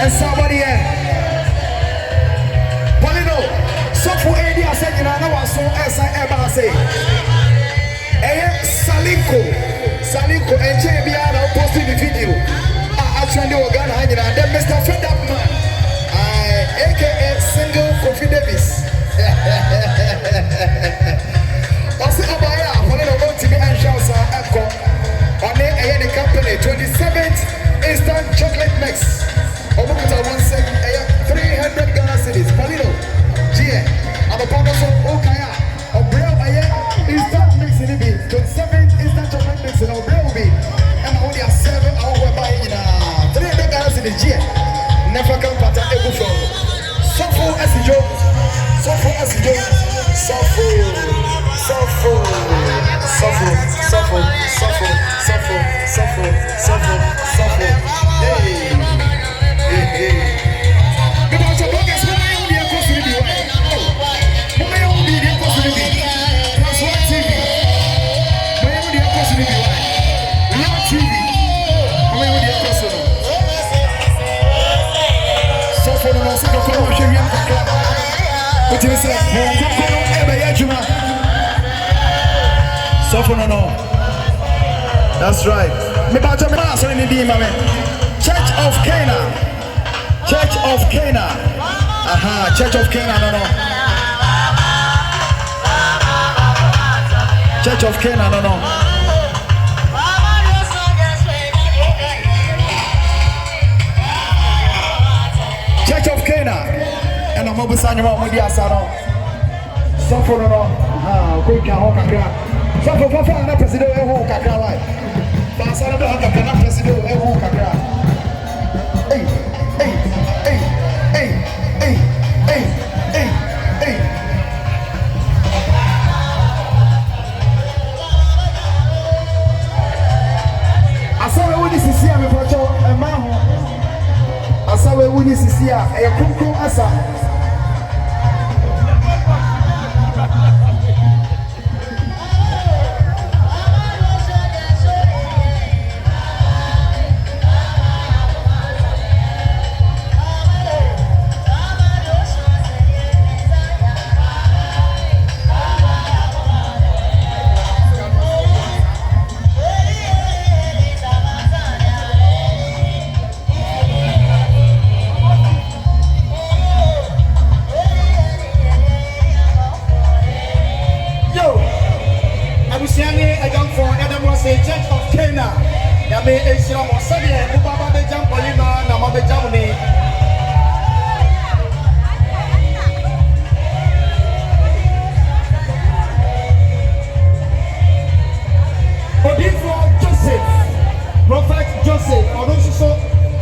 And somebody here. Poleeno. So for AD, I said, you know, I was so ever say. Saliko, and JBR posted the video. Actually, we're gonna hang it on. Then Mr. Fed Up Man, aka Single Coffee Davis. Also, Abaya, Poleeno going to be and shouts Echo on the company 27th instant chocolate mix. Obukuta 300 Ghana cities. Poleeno, Gia, I'm a part of Okaya, Obreo, instant mix in the 27th instant chocolate mix in Obreo. And I only have 7 hours by 300 Ghana cities. Gia, never come part of Echo from Suffer as a joke, Suffer as a joke, Suffer. Hey. Because your pockets, when I only across the video, when I only across the video, plus one TV, when I only across the video, Love TV, when I only across the video. Suffer the most of the promotion, what you say? Suffer no. That's right. Church of Canaan. Church of Canaan. Aha, Church of Canaan, no. Church of Canaan, no. Church of Canaan. And I'm over San Juan with the Asano. Suffer no. Ah, quick, I hope I can. Suffer for the president, I hope I can. Pastor, I don't have a president, I hope I can. Asawe wuni sisia e kunkun asa Church of Canaan. Yami Asia Mosadia, Ubaba de Jampolina, Namabe Jamuni. Odifo Joseph, Prophet Joseph, also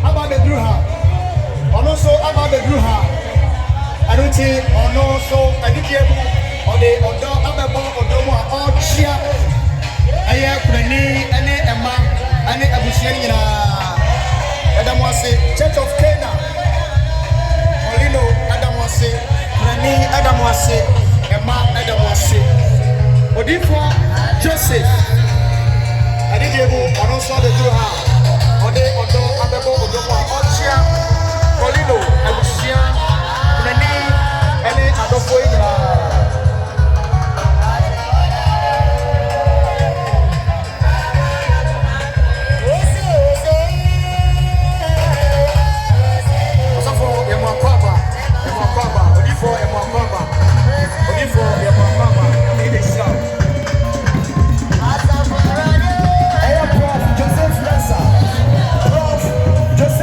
about the Druha, also about the Druha. I don't see, also I did hear or the Odo Ababa Odomo or Chia. Aya Preni, Ane Emma, Ane Abusiana, Adamwase, Church of Canaan, Poleeno, Adamwase, Preni, Adamwase, Emma, Adamwase, Odifo, Joseph, Adidibu, and also the Druha, Ode, Odo, Abebo, Odomo, Ochia, Poleeno, Abusia, Preni, Ane Adofoina. Joseph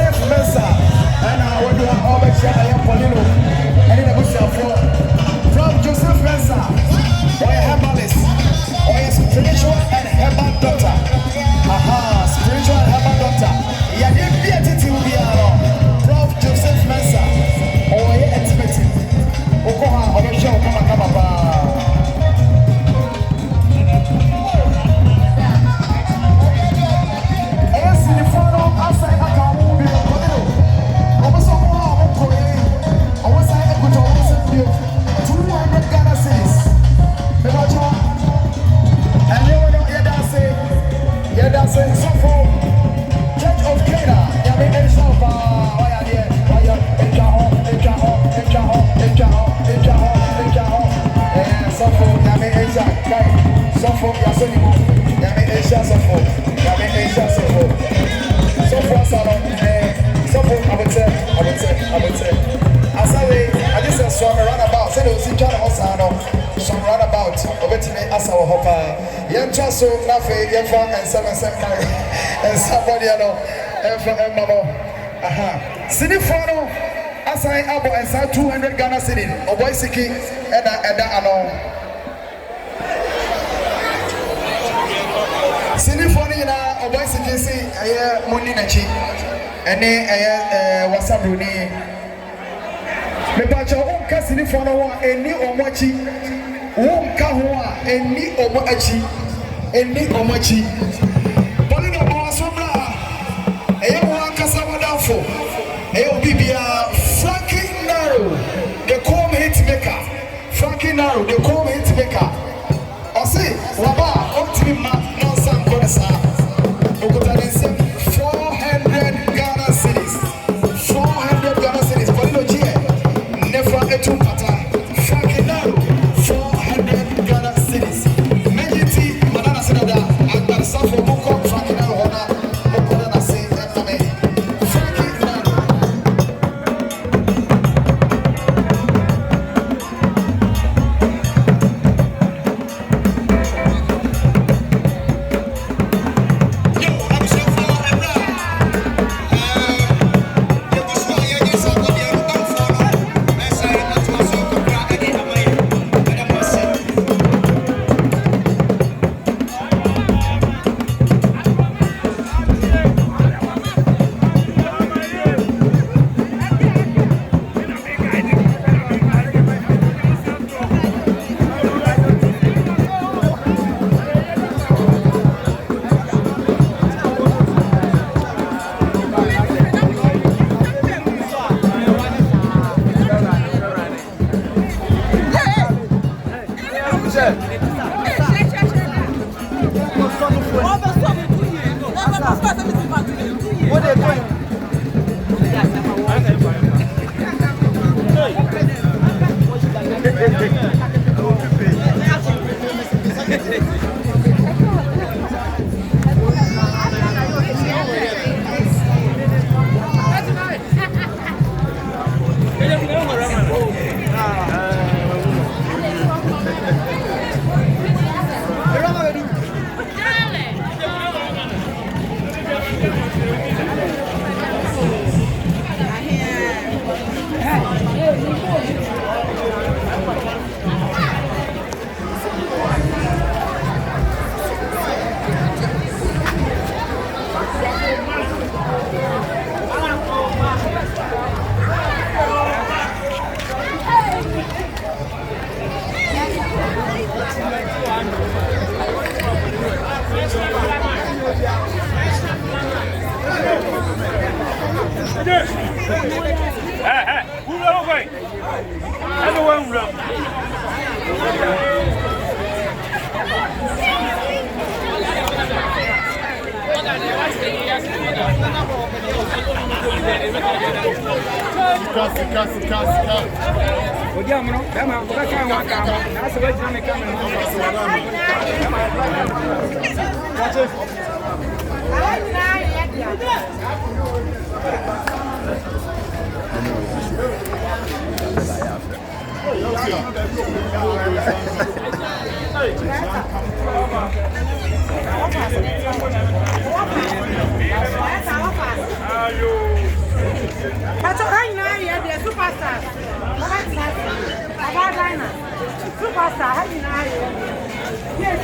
say. As I just said, some roundabout. Say those in China Hosano, some roundabout. Obetime as our hopper. Young Chasso, Nafe, Yafan, and 7 and somebody and from Mamo. Aha. Sinifano, as I abo and say 200 Ghana city. Oboisiki, and I know. Sinifoni na Oboisiki say, I money nachi. And then what's up, Bruni? Mepacha unka sinifona wa eni omochi unka hoa eni omochi Poleeno bawasomra eye wa kasa wadafo eye obibia Frankie Narrow the come hit maker Frankie Narrow the come hit maker osi waba otimi ma nonsan konesa okutadense 400 Ghana cedis 400 Ghana cedis Poleeno G Etu pata Frankie Narrow 400 Ghana cedis Megiti Manana Senada Agbar Safo Muko Frankie Narrow Hona Mukona na se Efame Frankie Narrow Yo, I'm so far What are you doing? Superstar, how you know? Yes.